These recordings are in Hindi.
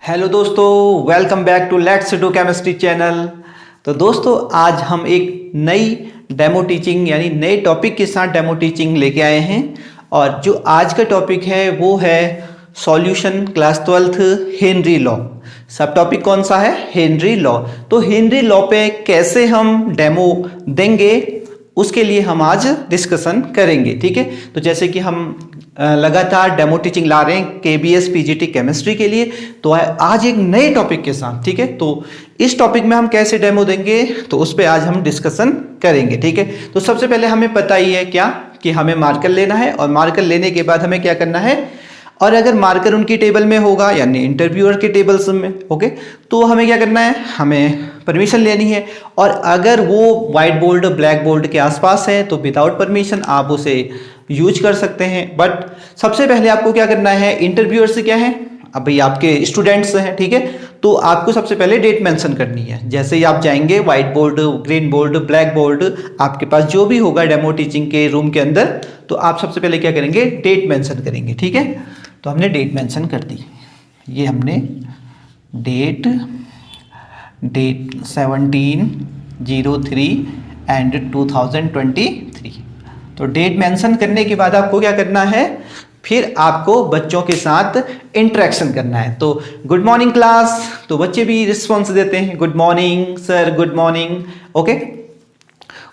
हेलो दोस्तों, welcome back to let's do chemistry channel. तो दोस्तों, आज हम एक नई डेमो टीचिंग यानी नए टॉपिक के साथ डेमो टीचिंग लेके आए हैं। और जो आज का टॉपिक है वो है solution class 12th Henry law. सब टॉपिक कौन सा है? Henry law. तो हेनरी लॉ पे कैसे हम डेमो देंगे उसके लिए हम आज डिस्कशन करेंगे। ठीक है, तो जैसे कि हम लगातार डेमो टीचिंग ला रहे हैं केबीएस पीजीटी केमिस्ट्री के लिए, तो आज एक नए टॉपिक के साथ। ठीक है, तो इस टॉपिक में हम कैसे डेमो देंगे तो उस पर आज हम डिस्कशन करेंगे। ठीक है, तो सबसे पहले हमें पता ही है क्या कि हमें मार्कर लेना है, और मार्कर लेने के बाद हमें क्या करना है, और अगर मार्कर उनकी टेबल में होगा यानी इंटरव्यूअर के टेबल्स में, ओके, तो हमें क्या करना है, हमें परमिशन लेनी है। और अगर वो वाइट बोर्ड ब्लैक बोर्ड के आसपास है तो विदाउट परमिशन आप उसे यूज कर सकते हैं। बट सबसे पहले आपको क्या करना है, इंटरव्यूअर से क्या है, अब भाई आपके स्टूडेंट्स हैं, ठीक है, तो आपको सबसे पहले डेट मेंशन करनी है। जैसे ही आप जाएंगे white board, green board, black board, आपके पास जो भी होगा डेमो टीचिंग के रूम के अंदर, तो आप सबसे पहले क्या करेंगे, डेट मेंशन करेंगे। ठीक है, तो हमने डेट मेंशन कर दी, ये हमने डेट 17/03 एंड 2023। तो डेट मेंशन करने के बाद आपको क्या करना है, फिर आपको बच्चों के साथ इंटरेक्शन करना है। तो गुड मॉर्निंग क्लास, तो बच्चे भी रिस्पॉन्स देते हैं, good morning sir, good morning, okay.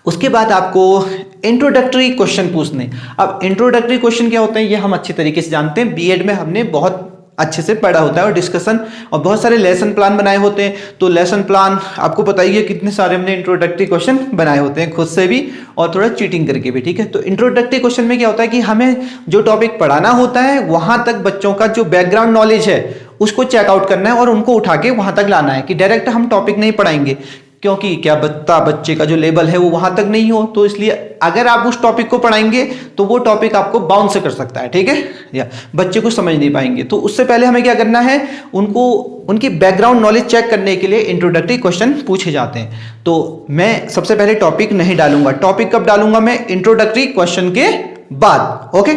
उसके बाद आपको इंट्रोडक्टरी क्वेश्चन पूछने। अब इंट्रोडक्टरी क्वेश्चन क्या होते हैं ये हम अच्छी तरीके से जानते हैं, बीएड में हमने बहुत अच्छे से पढ़ा होता है, और डिस्कशन और बहुत सारे लेसन प्लान बनाए होते हैं। तो लेसन प्लान आपको पता ही है कितने सारे हमने इंट्रोडक्टरी क्वेश्चन बनाए होते हैं, खुद से भी और थोड़ा चीटिंग करके भी। ठीक है, तो इंट्रोडक्टरी क्वेश्चन में क्या होता है कि हमें जो टॉपिक पढ़ाना होता है वहां तक बच्चों का जो बैकग्राउंड नॉलेज है उसको चेकआउट करना है और उनको उठा के वहां तक लाना है, कि डायरेक्ट हम टॉपिक नहीं पढ़ाएंगे, क्योंकि क्या बच्चे का जो लेवल है वो वहां तक नहीं हो। तो इसलिए अगर आप उस टॉपिक को पढ़ाएंगे तो वो टॉपिक आपको बाउंस कर सकता है, ठीक है, या बच्चे को समझ नहीं पाएंगे। तो उससे पहले हमें क्या करना है, उनको उनकी बैकग्राउंड नॉलेज चेक करने के लिए इंट्रोडक्टरी क्वेश्चन पूछे जाते हैं। तो मैं सबसे पहले टॉपिक नहीं डालूंगा, टॉपिक कब डालूंगा, मैं इंट्रोडक्टरी क्वेश्चन के बाद, ओके।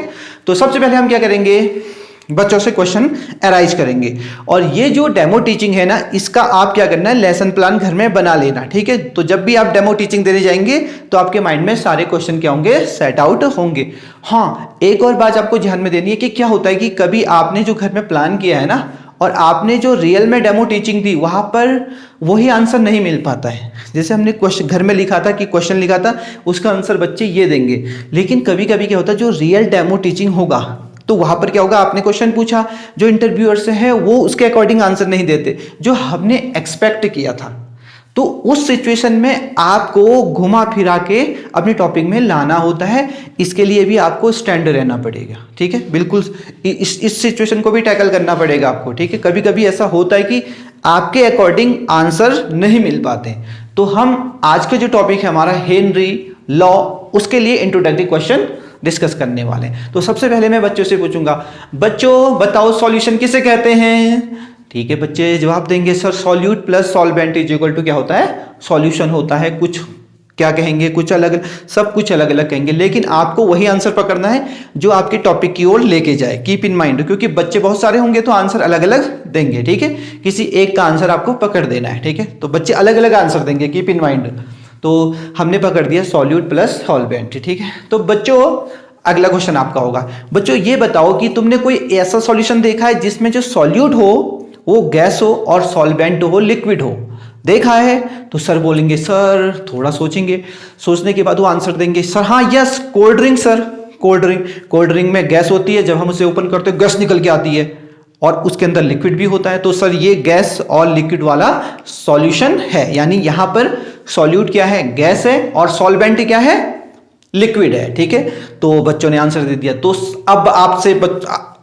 तो सबसे पहले हम क्या करेंगे, बच्चों से क्वेश्चन अराइज करेंगे। और ये जो डेमो टीचिंग है ना, इसका आप क्या करना है, लेसन प्लान घर में बना लेना। ठीक है, तो जब भी आप डेमो टीचिंग देने जाएंगे तो आपके माइंड में सारे क्वेश्चन क्या होंगे, सेट आउट होंगे। हाँ, एक और बात आपको ध्यान में देनी है कि क्या होता है कि कभी आपने जो घर में प्लान किया है ना, और आपने जो रियल में डेमो टीचिंग दी वहां पर वही आंसर नहीं मिल पाता है। जैसे हमने क्वेश्चन घर में लिखा था कि क्वेश्चन लिखा था, उसका आंसर बच्चे ये देंगे, लेकिन कभी कभी क्या होता है, जो रियल डेमो टीचिंग होगा तो वहां पर क्या होगा, आपने क्वेश्चन पूछा, जो इंटरव्यूअर से है वो उसके अकॉर्डिंग आंसर नहीं देते जो हमने एक्सपेक्ट किया था। तो उस सिचुएशन में आपको घुमा फिरा के अपने टॉपिक में लाना होता है। इसके लिए भी आपको स्टैंड रहना पड़ेगा। ठीक है, बिल्कुल इस सिचुएशन को भी टैकल करना पड़ेगा आपको। ठीक है, कभी कभी ऐसा होता है कि आपके अकॉर्डिंग आंसर नहीं मिल पाते। तो हम आज का जो टॉपिक है हमारा हेनरी लॉ, उसके लिए इंट्रोडक्टरी क्वेश्चन डिस्कस करने वाले हैं। तो सबसे पहले मैं बच्चों से पूछूंगा, बच्चों बताओ सॉल्यूशन किसे कहते हैं? ठीक है, बच्चे जवाब देंगे, sir solute plus solvent is equal to क्या होता है, सॉल्यूशन होता है। कुछ क्या कहेंगे, कुछ अलग, सब कुछ अलग अलग कहेंगे, लेकिन आपको वही आंसर पकड़ना है जो आपके टॉपिक की ओर लेके जाए। कीप इन माइंड, क्योंकि बच्चे बहुत सारे होंगे तो आंसर अलग अलग देंगे। ठीक है, किसी एक का आंसर आपको पकड़ देना है। ठीक है, तो बच्चे अलग अलग आंसर देंगे, कीप इन माइंड। तो हमने पकड़ दिया सॉल्यूट प्लस सॉल्वेंट। ठीक है, तो बच्चों अगला क्वेश्चन आपका होगा, बच्चों ये बताओ कि तुमने कोई ऐसा सॉल्यूशन देखा है जिसमें जो सॉल्यूट हो वो गैस हो और सॉल्वेंट हो लिक्विड हो? देखा है? तो सर बोलेंगे, सर थोड़ा सोचेंगे, सोचने के बाद वो आंसर देंगे, सर हाँ yes, cold drink sir, cold drink में गैस होती है, जब हम उसे ओपन करते हैं गैस निकल के आती है, और उसके अंदर लिक्विड भी होता है। तो सर ये गैस और लिक्विड वाला सॉल्यूशन है, यानी यहां पर सॉल्यूट क्या है, गैस है, और सॉल्वेंट क्या है, लिक्विड है। ठीक है, तो बच्चों ने आंसर दे दिया। तो अब आपसे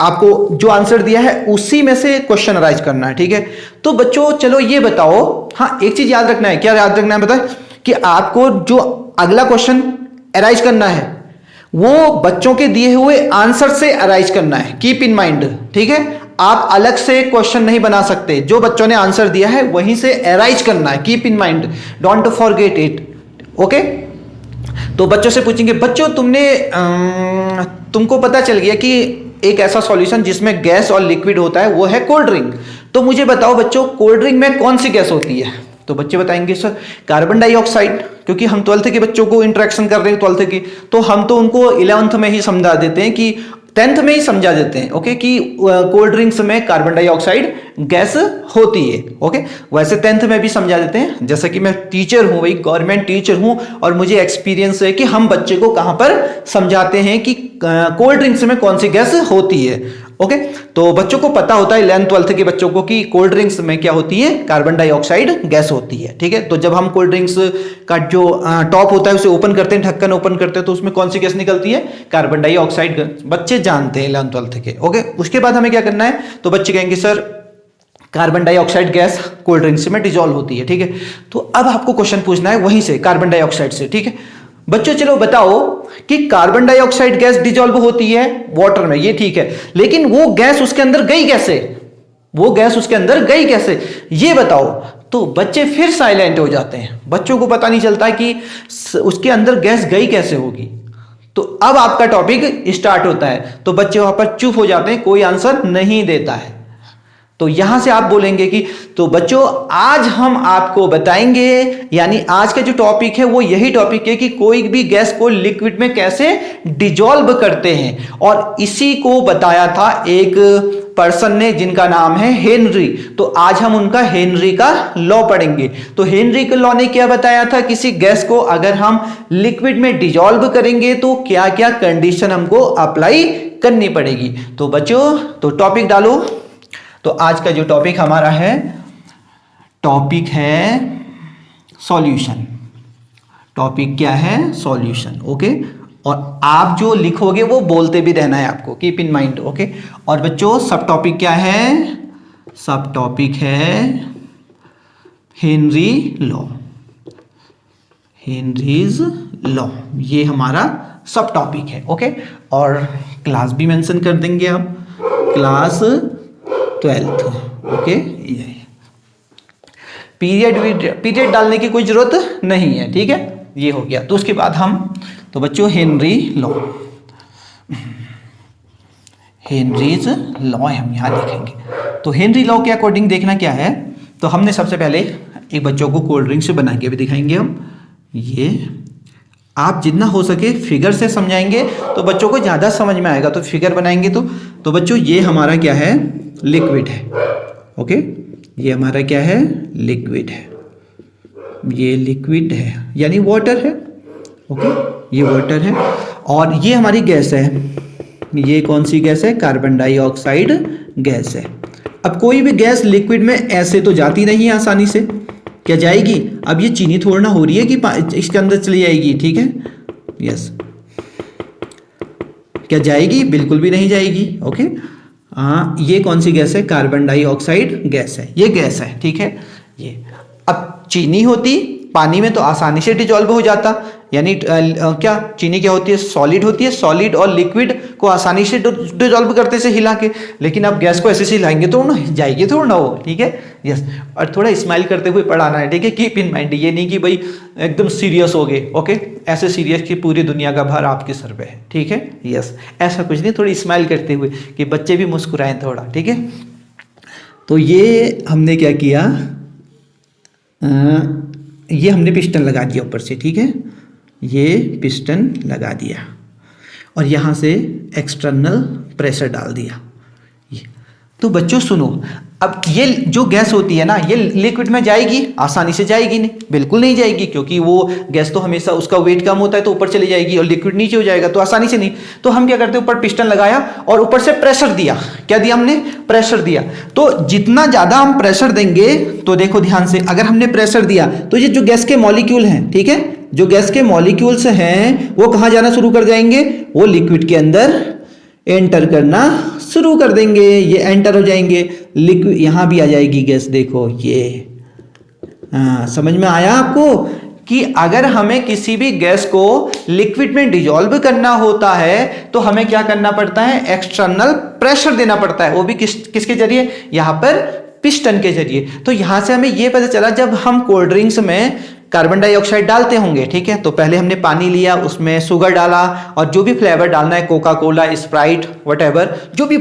आपको जो आंसर दिया है उसी में से क्वेश्चन अराइज करना है। ठीक है, तो बच्चों चलो ये बताओ, हाँ एक चीज याद रखना है, क्या याद रखना है बताए, कि आपको जो अगला क्वेश्चन अराइज करना है वो बच्चों के दिए हुए आंसर से अराइज करना है। कीप इन माइंड, ठीक है, आप अलग से क्वेश्चन नहीं बना सकते, जो बच्चों ने आंसर दिया है वहीं से अराइज करना है। Keep in mind, don't forget it, okay. तो बच्चों से पूछेंगे, बच्चों तुमको पता चल गया कि एक ऐसा सॉल्यूशन जिसमें गैस और लिक्विड होता है वो है कोल्ड ड्रिंक। तो मुझे बताओ बच्चों, कोल्ड ड्रिंक में कौन सी गैस होती है? तो बच्चे बताएंगे सर कार्बन डाइऑक्साइड, क्योंकि हम 12th के बच्चों को इंटरेक्शन कर रहे हैं 12th की, तो हम तो उनको 11th में ही समझा देते हैं कि 10th में ही समझा देते हैं ओके कि कोल्ड ड्रिंक्स में कार्बन डाइऑक्साइड गैस होती है ओके। वैसे 10th में भी समझा देते हैं, जैसे कि मैं टीचर हूं, भाई गवर्नमेंट टीचर हूं और मुझे एक्सपीरियंस है कि हम बच्चे को कहां पर समझाते हैं कि कोल्ड ड्रिंक्स में कौन सी गैस होती है ओके। तो बच्चों को पता होता है 11th 12th के बच्चों को कि कोल्ड ड्रिंक्स में क्या होती है, कार्बन डाइऑक्साइड गैस होती है ठीक है। तो जब हम कोल्ड ड्रिंक्स का जो टॉप होता है उसे ओपन करते हैं, ढक्कन ओपन करते हैं, तो उसमें कौन सी गैस निकलती है, कार्बन डाइऑक्साइड। बच्चे जानते हैं 11th 12th के ओके। उसके बाद हमें क्या करना है, तो बच्चे कहेंगे sir carbon dioxide gas cold drinks में डिजोल्व होती है ठीक है। तो अब आपको क्वेश्चन पूछना है वहीं से कार्बन डाइऑक्साइड से ठीक है। बच्चों चलो बताओ कि कार्बन डाइऑक्साइड गैस डिजोल्व होती है वाटर में, ये ठीक है, लेकिन वो गैस उसके अंदर गई कैसे, वो गैस उसके अंदर गई कैसे, ये बताओ। तो बच्चे फिर साइलेंट हो जाते हैं, बच्चों को पता नहीं चलता कि उसके अंदर गैस गई कैसे होगी। तो अब आपका टॉपिक स्टार्ट होता है, तो बच्चे वहां पर चुप हो जाते हैं, कोई आंसर नहीं देता है। तो यहां से आप बोलेंगे कि तो बच्चों आज हम आपको बताएंगे, यानी आज का जो टॉपिक है वो यही टॉपिक है कि कोई भी गैस को लिक्विड में कैसे डिजोल्व करते हैं। और इसी को बताया था एक पर्सन ने जिनका नाम है हेनरी। तो आज हम उनका हेनरी का लॉ पढ़ेंगे। तो हेनरी के लॉ ने क्या बताया था, किसी गैस को अगर हम लिक्विड में डिजोल्व करेंगे तो क्या क्या कंडीशन हमको अप्लाई करनी पड़ेगी। तो बच्चों तो टॉपिक डालो। तो आज का जो टॉपिक हमारा है, टॉपिक है सॉल्यूशन। टॉपिक क्या है, सॉल्यूशन ओके। और आप जो लिखोगे वो बोलते भी रहना है आपको, कीप इन माइंड ओके। और बच्चों सब टॉपिक क्या है, सब टॉपिक है हेनरी लॉ, हेनरीज लॉ, ये हमारा सब टॉपिक है ओके। और क्लास भी मेंशन कर देंगे हम, क्लास 12th ओके। ये पीरियड डालने की कोई जरूरत नहीं है ठीक है, ये हो गया। तो उसके बाद हम तो बच्चों हेनरी लॉ, हेनरीज लॉ हम यहां लिखेंगे। तो हेनरी लॉ के अकॉर्डिंग देखना क्या है, तो हमने सबसे पहले एक बच्चों को कोल्ड ड्रिंक से बना के भी दिखाएंगे हम। ये आप जितना हो सके फिगर से समझाएंगे तो बच्चों को ज़्यादा समझ में आएगा। तो फिगर बनाएंगे तो बच्चों ये हमारा क्या है, लिक्विड है ओके। ये हमारा क्या है, लिक्विड है, ये लिक्विड है यानी वाटर है ओके, ये वाटर है। और ये हमारी गैस है, ये कौन सी गैस है, कार्बन डाइऑक्साइड गैस है। अब कोई भी गैस लिक्विड में ऐसे तो जाती नहीं है आसानी से, क्या जाएगी। अब ये चीनी थोड़ा हो रही है कि इसके अंदर चली जाएगी ठीक है, यस, क्या जाएगी, बिल्कुल भी नहीं जाएगी ओके। ये कौन सी गैस है, कार्बन डाइऑक्साइड गैस है, ये गैस है ठीक है। ये अब चीनी होती पानी में तो आसानी से डिजोल्व हो जाता, यानी क्या चीनी क्या होती है, सॉलिड होती है, सॉलिड और लिक्विड को आसानी से डिजोल्व करते से हिला के। लेकिन अब गैस को ऐसे से हिलाएंगे तो जाएगी थोड़ा ना वो ठीक है, यस। और थोड़ा स्माइल करते हुए पढ़ाना है ठीक है, कीप इन माइंड, ये नहीं कि भाई एकदम सीरियस हो गए ओके, ऐसे सीरियस कि पूरी दुनिया का भार आपके सर पे है ठीक है, यस, ऐसा कुछ नहीं, थोड़ी स्माइल करते हुए कि बच्चे भी मुस्कुराएं थोड़ा ठीक है। तो ये हमने क्या किया, ये हमने पिस्टन लगा दिया ऊपर से ठीक है, ये पिस्टन लगा दिया और यहाँ से एक्सटर्नल प्रेशर डाल दिया। ये तो बच्चों सुनो, अब ये जो गैस होती है ना, ये लिक्विड में जाएगी, आसानी से जाएगी नहीं, बिल्कुल नहीं जाएगी, क्योंकि वो गैस तो हमेशा उसका वेट कम होता है तो ऊपर चली जाएगी और लिक्विड नीचे हो जाएगा, तो आसानी से नहीं। तो हम क्या करते हैं, ऊपर पिस्टन लगाया और ऊपर से प्रेशर दिया। क्या दिया हमने, प्रेशर दिया। तो जितना ज्यादा हम प्रेशर देंगे, तो देखो ध्यान से, अगर हमने प्रेशर दिया तो ये जो गैस के मॉलिक्यूल हैं ठीक है, जो गैस के मॉलिक्यूल्स हैं वो कहाँ जाना शुरू कर जाएंगे, वो लिक्विड के अंदर एंटर करना शुरू कर देंगे, ये एंटर हो जाएंगे, लिक्विड यहां भी आ जाएगी गैस, देखो ये समझ में आया आपको कि अगर हमें किसी भी गैस को लिक्विड में डिजोल्व करना होता है तो हमें क्या करना पड़ता है, एक्सटर्नल प्रेशर देना पड़ता है, वो भी किसके जरिए, यहां पर पिस्टन के जरिए। तो यहां से हमें यह पता चला, जब हम कोल्ड ड्रिंक्स में कार्बन डाइऑक्साइड डालते होंगे, ठीक है। तो पहले हमने पानी लिया, उसमें शुगर डाला और जो भी फ्लेवर डालना है, कोका कोला, स्प्राइट, व्हाटएवर, जो भी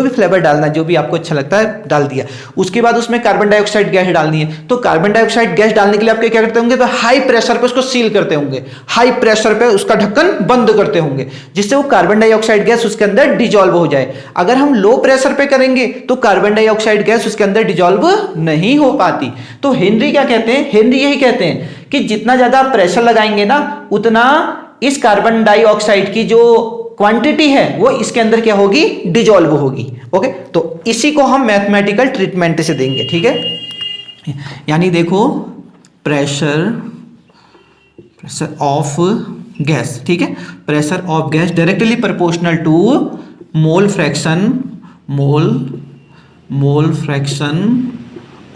फ्लेवर डालना है, जो भी आपको अच्छा लगता है डाल दिया। उसके बाद उसमें कार्बन डाइऑक्साइड गैस डालनी है। तो कार्बन डाइऑक्साइड गैस डालने के लिए आपके क्या करते होंगे, तो हाई प्रेशर पे उसको सील करते होंगे, हाई प्रेशर पे उसका ढक्कन बंद करते होंगे, जिससे वो कार्बन डाइऑक्साइड गैस उसके अंदर डिजॉल्व हो जाए। अगर हम लो प्रेशर पे करेंगे तो कार्बन डाइऑक्साइड गैस उसके अंदर डिजॉल्व नहीं हो पाती। तो हेनरी क्या कहते हैं, हेनरी यही कहते हैं कि जितना ज्यादा प्रेशर लगाएंगे ना, उतना इस कार्बन डाइऑक्साइड की जो क्वांटिटी है वो इसके अंदर क्या होगी, डिजॉल्व होगी। ओके, तो इसी को हम मैथमेटिकल ट्रीटमेंट से देंगे, ठीक है। यानी देखो, प्रेशर ऑफ गैस, ठीक है, pressure of gas directly proportional to mole fraction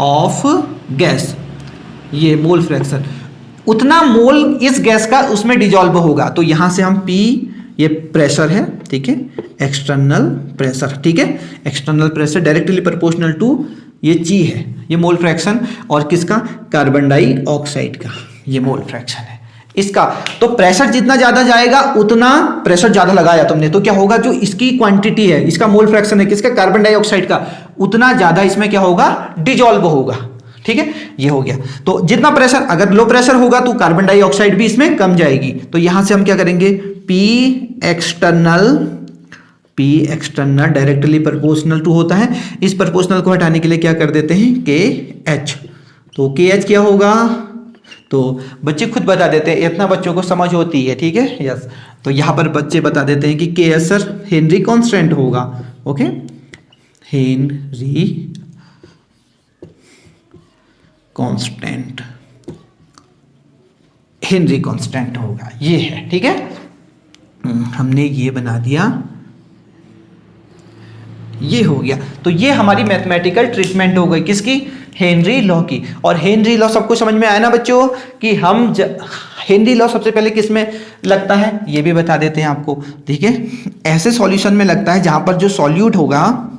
of gas. ये मोल फ्रैक्शन, उतना मोल इस गैस का उसमें डिजॉल्व होगा। तो यहां से हम P, ये प्रेशर है, ठीक है, एक्सटर्नल प्रेशर, ठीक है, external pressure directly proportional to ये G है, ये मोल फ्रैक्शन, और किसका, कार्बन डाइऑक्साइड का, ये मोल फ्रैक्शन है इसका। तो प्रेशर जितना ज्यादा जाएगा, उतना प्रेशर ज्यादा लगाया तुमने, तो क्या होगा, जो इसकी क्वांटिटी है, इसका मोल फ्रैक्शन है किसका, कार्बन डाइऑक्साइड का, उतना ज्यादा इसमें क्या होगा, डिजॉल्व होगा, ठीक है। ये हो गया। तो जितना प्रेशर, अगर लो प्रेशर होगा तो कार्बन डाइऑक्साइड भी इसमें कम जाएगी। तो यहां से हम क्या करेंगे, P external directly proportional to होता है, इस प्रोपोर्शनल को हटाने के लिए क्या कर देते हैं, KH। तो KH क्या होगा, तो बच्चे खुद बता देते हैं, इतना बच्चों को समझ होती है, ठीक है, यस। तो यहां पर बच्चे बता देते हैं कि KH सर हेनरी कांस्टेंट होगा। ओके, हेनरी कांस्टेंट होगा, ये है, ठीक है। हमने ये बना दिया, ये हो गया। तो ये हमारी मैथमेटिकल ट्रीटमेंट हो गई, किसकी, हेनरी लॉ की। और हेनरी लॉ सबको समझ में आया ना बच्चों, कि हम हेनरी लॉ सबसे पहले किस में लगता है, ये भी बता देते हैं आपको, ठीक है। ऐसे सॉल्यूशन में लगता है जहां पर जो सॉल्यूट होगा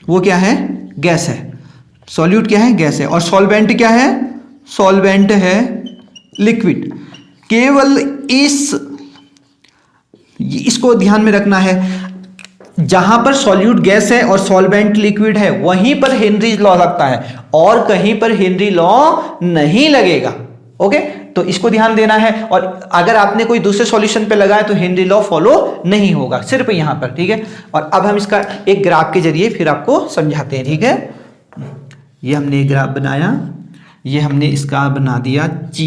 वो क्या है, गैस है। सॉल्यूट क्या है, गैस है। और सॉल्वेंट क्या है, सॉल्वेंट है लिक्विड। केवल इसको ध्यान में रखना है, जहां पर सॉल्यूट गैस है और सॉल्वेंट लिक्विड है, वहीं पर हेनरी लॉ लगता है, और कहीं पर हेनरी लॉ नहीं लगेगा। ओके, तो इसको ध्यान देना है। और अगर आपने कोई दूसरे सॉल्यूशन पे लगाया तो हेनरी लॉ फॉलो नहीं होगा, सिर्फ यहां पर, ठीक है। और अब हम इसका एक ग्राफ के जरिए फिर आपको समझाते हैं, ठीक है। ये हमने ग्राफ बनाया, ये हमने इसका बना दिया G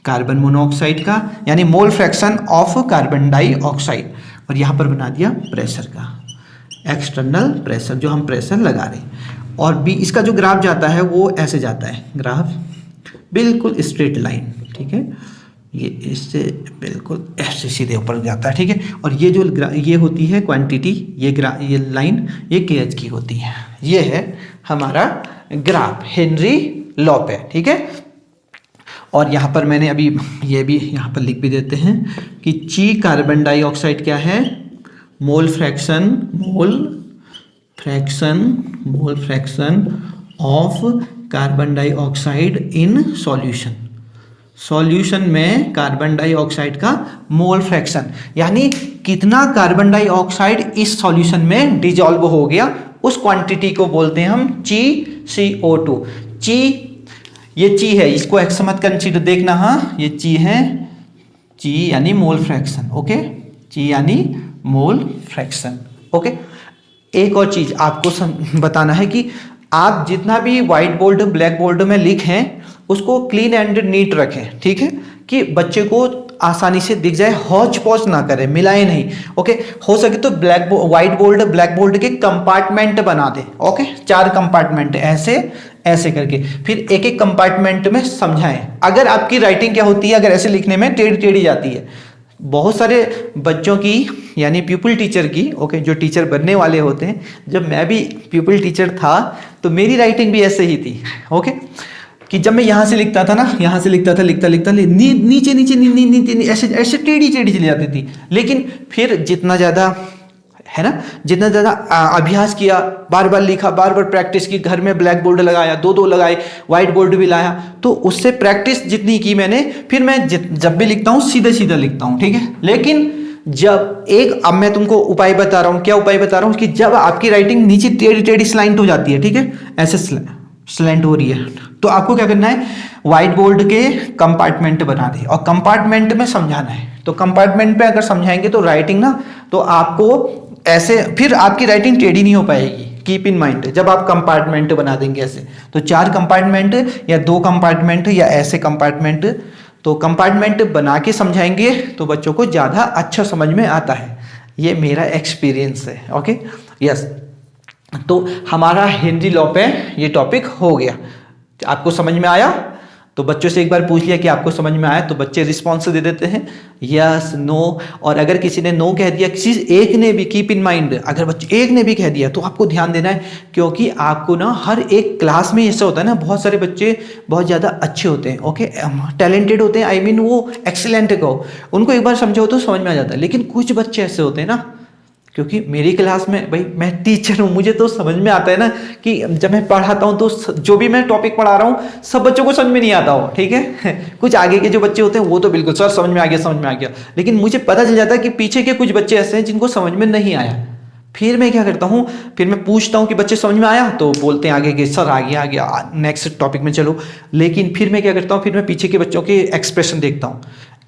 कार्बन मोनोऑक्साइड का, यानी mole fraction of carbon dioxide, और यहां पर बना दिया प्रेशर का, एक्सटर्नल प्रेशर जो हम प्रेशर लगा रहे हैं। और भी इसका जो ग्राफ जाता है वो ऐसे जाता है, ग्राफ बिल्कुल स्ट्रेट लाइन, ठीक है, ये इससे बिल्कुल ऐसे सीधे ऊपर जाता है, ठीक है। और ये जो ये होती है क्वांटिटी, ये लाइन ये KH की होती है। ये है हमारा ग्राफ हेनरी लॉ पे, ठीक है। और यहाँ पर मैंने अभी ये भी यहाँ पर लिख भी देते हैं कि G कार्बन डाइऑक्साइड क्या है, मोल fraction of carbon dioxide in solution में कार्बन डाइऑक्साइड का मोल फ्रैक्शन, यानी कितना कार्बन डाइऑक्साइड इस सॉल्यूशन में डिजॉल्व हो गया, उस क्वांटिटी को बोलते हैं हम GCO2। ये ची है, इसको एक्स मत कंसीडर देखना, हाँ, ये ची है, ची यानी मोल फ्रैक्शन। ओके, ची यानी मोल फ्रैक्शन। ओके, एक और चीज आपको बताना है कि आप जितना भी व्हाइट बोर्ड ब्लैक बोर्ड में लिखें उसको क्लीन एंड नीट रखें, ठीक है, कि बच्चे को आसानी से दिख जाए, हौच पौच ना करें, मिलाए नहीं। ओके, हो सके तो व्हाइट बोर्ड ब्लैक बोर्ड के कंपार्टमेंट बना दे। ओके, 4 कंपार्टमेंट ऐसे ऐसे करके, फिर एक एक कंपार्टमेंट में समझाएं। अगर आपकी राइटिंग क्या होती है, अगर ऐसे लिखने में टेढ़ी टेढ़ी जाती है, बहुत सारे बच्चों की यानी प्यूपिल टीचर की, ओके, जो टीचर बनने वाले होते हैं, जब मैं भी प्यूपिल टीचर था तो मेरी राइटिंग भी ऐसे ही थी। ओके, कि जब मैं यहाँ से लिखता था ना, यहाँ से लिखता था, लिखता नीचे ऐसे टेढ़ी चली जाती थी। लेकिन फिर जितना ज़्यादा है ना। जितना ज़्यादा अभ्यास किया, बार बार लिखा, बार बार प्रैक्टिस की, घर में ब्लैक बोर्ड लगाया, दो लगाए, व्हाइट बोर्ड भी लाया, तो उससे प्रैक्टिस जितनी की मैंने, फिर मैं जब भी लिखता हूँ सीधा सीधा लिखता हूँ, ठीक है। लेकिन जब अब मैं तुमको उपाय बता रहा हूँ, क्या उपाय बता रहा हूँ कि जब आपकी राइटिंग नीचे टेढ़ी टेढ़ी स्लाइंट हो जाती है, ठीक है, ऐसे स्लैंट हो रही है, तो आपको क्या करना है, व्हाइट बोर्ड के कंपार्टमेंट बना दे और कंपार्टमेंट में समझाना है। तो कंपार्टमेंट पे अगर समझाएंगे तो राइटिंग ना, तो आपको ऐसे फिर आपकी राइटिंग टेढ़ी नहीं हो पाएगी। कीप इन माइंड, जब आप कंपार्टमेंट बना देंगे ऐसे, तो 4 कंपार्टमेंट या 2 कंपार्टमेंट या ऐसे कंपार्टमेंट, तो कंपार्टमेंट बना के समझाएंगे तो बच्चों को ज़्यादा अच्छा समझ में आता है। ये मेरा एक्सपीरियंस है। Okay, yes. तो हमारा हिंदी लॉ पे ये टॉपिक हो गया। आपको समझ में आया? तो बच्चों से एक बार पूछ लिया कि आपको समझ में आया, तो बच्चे रिस्पॉन्स दे देते हैं यस, नो। और अगर किसी ने नो कह दिया, किसी एक ने भी, कीप इन माइंड, अगर बच्चे एक ने भी कह दिया तो आपको ध्यान देना है, क्योंकि आपको ना हर एक क्लास में ऐसा होता है ना, बहुत सारे बच्चे बहुत ज़्यादा अच्छे होते हैं, ओके, टैलेंटेड होते हैं, आई मीन वो एक्सीलेंट कहो, उनको एक बार समझाओ तो समझ में आ जाता है। लेकिन कुछ बच्चे ऐसे होते हैं ना, क्योंकि मेरी क्लास में भाई मैं टीचर हूँ, मुझे तो समझ में आता है ना कि जब मैं पढ़ाता हूँ तो जो भी मैं टॉपिक पढ़ा रहा हूँ सब बच्चों को समझ में नहीं आता हो, ठीक है। कुछ आगे के जो बच्चे होते हैं वो तो बिल्कुल सर समझ में आ गया, समझ में आ गया, लेकिन मुझे पता चल जाता है कि पीछे के कुछ बच्चे ऐसे हैं जिनको समझ में नहीं आया। फिर मैं क्या करता हूँ, फिर मैं पूछता हूँ कि बच्चे समझ में आया, तो बोलते हैं आगे के सर आ गया, नेक्स्ट टॉपिक में चलो। लेकिन फिर मैं क्या करता हूँ, फिर मैं पीछे के बच्चों के एक्सप्रेशन देखता हूँ।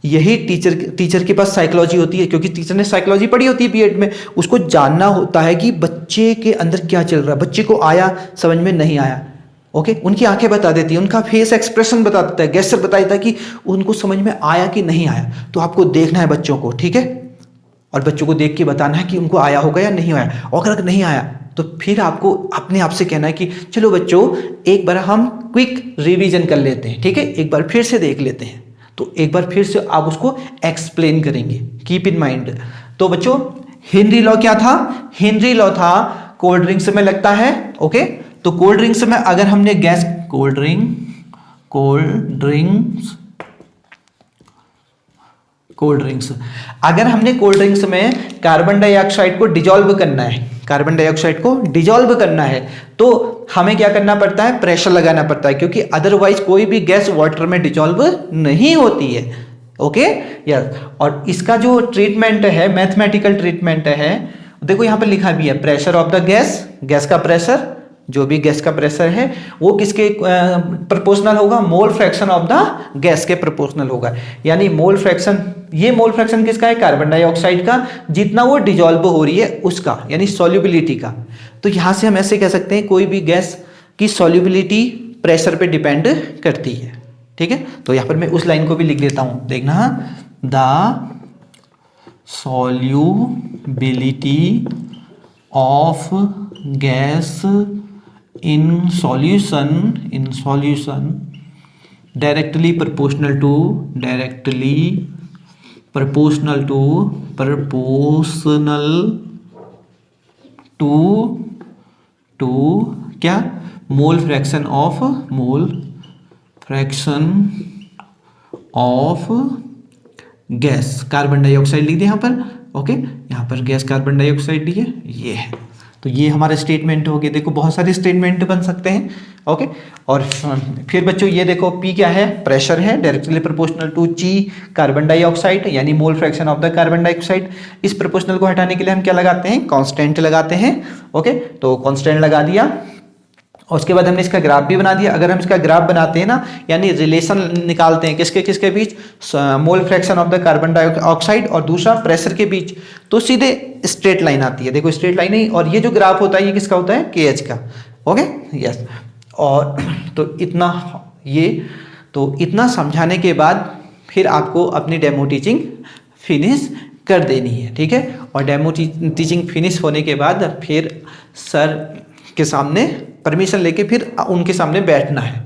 यही टीचर के पास साइकोलॉजी होती है, क्योंकि टीचर ने साइकोलॉजी पढ़ी होती है बीएड में, उसको जानना होता है कि बच्चे के अंदर क्या चल रहा है, बच्चे को आया समझ में नहीं आया, ओके, उनकी आंखें बता देती है, उनका फेस एक्सप्रेशन बता देता है, गेस्चर बता देता है कि उनको समझ में आया कि नहीं आया। तो आपको देखना है बच्चों को, ठीक है, और बच्चों को देख के बताना है कि उनको आया होगा या नहीं आया। और अगर नहीं आया तो फिर आपको अपने आप से कहना है कि चलो बच्चों एक बार हम क्विक रिवीजन कर लेते हैं, ठीक है, एक बार फिर से देख लेते हैं। तो एक बार फिर से आप उसको एक्सप्लेन करेंगे, कीप इन माइंड। तो बच्चों हेनरी लॉ क्या था? हेनरी लॉ था कोल्ड ड्रिंक्स में लगता है, ओके। तो कोल्ड ड्रिंक्स में अगर हमने गैस, कोल्ड ड्रिंक्स अगर हमने कोल्ड ड्रिंक्स में कार्बन डाइऑक्साइड को डिजोल्व करना है, कार्बन डाइऑक्साइड को डिजोल्व करना है, तो हमें क्या करना पड़ता है, प्रेशर लगाना पड़ता है, क्योंकि अदरवाइज कोई भी गैस वाटर में डिजोल्व नहीं होती है, ओके, यस। और इसका जो ट्रीटमेंट है, मैथमेटिकल ट्रीटमेंट है, देखो यहां पर लिखा भी है, pressure of the gas, gas का प्रेशर, जो भी गैस का प्रेशर है वो किसके प्रोपोर्शनल होगा, मोल फ्रैक्शन ऑफ द गैस के प्रोपोर्शनल होगा। यानी मोल फ्रैक्शन, ये मोल फ्रैक्शन किसका है, कार्बन डाइऑक्साइड का, जितना वो डिजोल्व हो रही है उसका, यानी सॉल्युबिलिटी का। तो यहां से हम ऐसे कह सकते हैं कोई भी गैस की सॉल्युबिलिटी प्रेशर पे डिपेंड करती है, ठीक है। तो यहां पर मैं उस लाइन को भी लिख देता हूं, देखना, the solubility of gas in solution directly proportional to क्या, मोल fraction of gas, carbon dioxide लिख दिया यहाँ पर, ओके, यहाँ पर गैस कार्बन डाइऑक्साइड ली है, ये है। तो ये हमारा स्टेटमेंट हो गया। देखो बहुत सारे स्टेटमेंट बन सकते हैं, ओके। और फिर बच्चों ये देखो, P क्या है, प्रेशर है, directly proportional to G carbon dioxide, यानी mole fraction of the carbon dioxide. इस प्रोपोर्शनल को हटाने के लिए हम क्या लगाते हैं, कांस्टेंट लगाते हैं, ओके। तो कांस्टेंट लगा दिया, और उसके बाद हमने इसका ग्राफ भी बना दिया। अगर हम इसका ग्राफ बनाते हैं ना, यानी रिलेशन निकालते हैं किसके किसके बीच, mole fraction of the carbon dioxide और दूसरा प्रेशर के बीच, तो सीधे स्ट्रेट लाइन आती है। देखो स्ट्रेट लाइन है, और ये जो ग्राफ होता है ये किसका होता है, KH का, ओके, यस। और तो इतना समझाने के बाद फिर आपको अपनी डेमो टीचिंग फिनिश कर देनी है, ठीक है। और डेमो टीचिंग फिनिश होने के बाद फिर सर के सामने परमिशन लेके फिर उनके सामने बैठना है,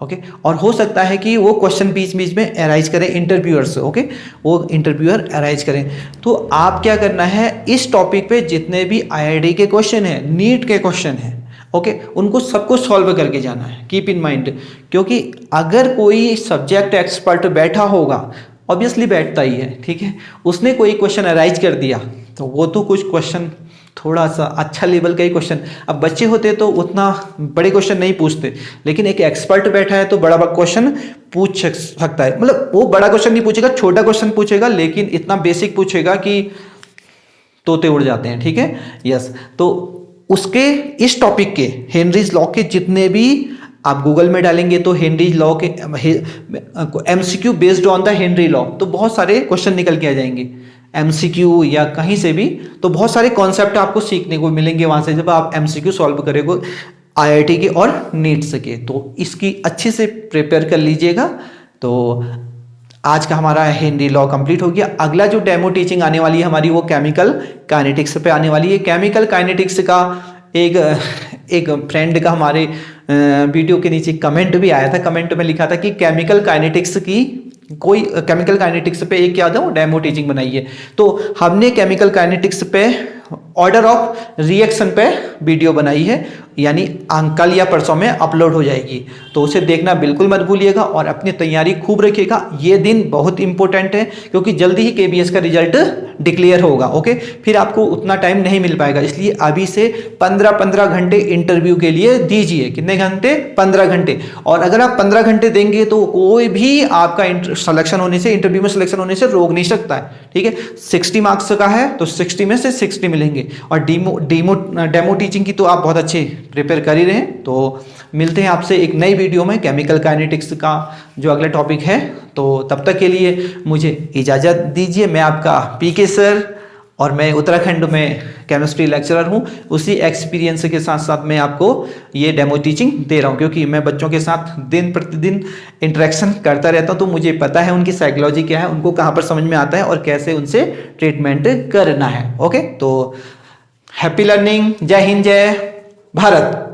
ओके। और हो सकता है कि वो क्वेश्चन बीच बीच में अराइज करें, इंटरव्यूअर्स, ओके, वो इंटरव्यूअर अराइज करें। तो आप क्या करना है, इस टॉपिक पे जितने भी IIT के क्वेश्चन हैं, नीट के क्वेश्चन हैं, ओके, उनको सबको सॉल्व करके जाना है, कीप इन माइंड। क्योंकि अगर कोई सब्जेक्ट एक्सपर्ट बैठा होगा ऑब्वियसली बैठता ही है, ठीक है। उसने कोई क्वेश्चन अराइज कर दिया तो वो तो कुछ क्वेश्चन थोड़ा सा अच्छा लेवल का ही क्वेश्चन, अब बच्चे होते तो उतना बड़े क्वेश्चन नहीं पूछते, लेकिन एक एक्सपर्ट बैठा है तो बड़ा बड़ा क्वेश्चन पूछ सकता है। मतलब वो बड़ा क्वेश्चन नहीं पूछेगा, छोटा क्वेश्चन पूछेगा, लेकिन इतना बेसिक पूछेगा कि तोते उड़ जाते हैं, ठीक है। यस, तो उसके इस टॉपिक के हेनरीज लॉ के जितने भी आप गूगल में डालेंगे तो हेनरीज लॉ के MCQ based on the Henry law, तो बहुत सारे क्वेश्चन निकल के आ जाएंगे एमसीक्यू या कहीं से भी, तो बहुत सारे कॉन्सेप्ट आपको सीखने को मिलेंगे वहां से जब आप एमसीक्यू सॉल्व करेंगे आईआईटी के और नीट्स के। तो इसकी अच्छे से प्रिपेयर कर लीजिएगा। तो आज का हमारा हेनरी लॉ कंप्लीट हो गया। अगला जो डेमो टीचिंग आने वाली है हमारी वो केमिकल काइनेटिक्स पे आने वाली है। केमिकल काइनेटिक्स का एक फ्रेंड का हमारे वीडियो के नीचे कमेंट भी आया था, कमेंट में लिखा था कि केमिकल काइनेटिक्स पे एक क्या था डेमो टीचिंग बनाइए। तो हमने केमिकल काइनेटिक्स पे ऑर्डर ऑफ रिएक्शन पे वीडियो बनाई है, यानी कल या परसों में अपलोड हो जाएगी, तो उसे देखना बिल्कुल मत भूलिएगा और अपनी तैयारी खूब रखिएगा। ये दिन बहुत इंपॉर्टेंट है क्योंकि जल्दी ही केबीएस का रिजल्ट डिक्लेयर होगा, ओके। फिर आपको उतना टाइम नहीं मिल पाएगा, इसलिए अभी से 15-15 घंटे इंटरव्यू के लिए दीजिए। कितने घंटे? 15 घंटे। और अगर आप 15 घंटे देंगे तो कोई भी आपका सिलेक्शन होने से, इंटरव्यू में सिलेक्शन होने से रोक नहीं सकता है, ठीक है। 60 मार्क्स का है तो 60 में से 60 मिलेंगे। और डेमो टीचिंग की तो आप बहुत अच्छे प्रिपेयर कर ही रहे हैं। तो मिलते हैं आपसे एक नई वीडियो में केमिकल काइनेटिक्स का जो अगला टॉपिक है। तो तब तक के लिए मुझे इजाज़त दीजिए। मैं आपका पीके सर और मैं उत्तराखंड में केमिस्ट्री लेक्चरर हूँ। उसी एक्सपीरियंस के साथ साथ मैं आपको ये डेमो टीचिंग दे रहा हूँ क्योंकि मैं बच्चों के साथ दिन प्रतिदिन इंटरेक्शन करता रहता हूँ, तो मुझे पता है उनकी साइकोलॉजी क्या है, उनको कहाँ पर समझ में आता है और कैसे उनसे ट्रीटमेंट करना है, ओके। तो हैप्पी लर्निंग। जय हिंद, जय भारत।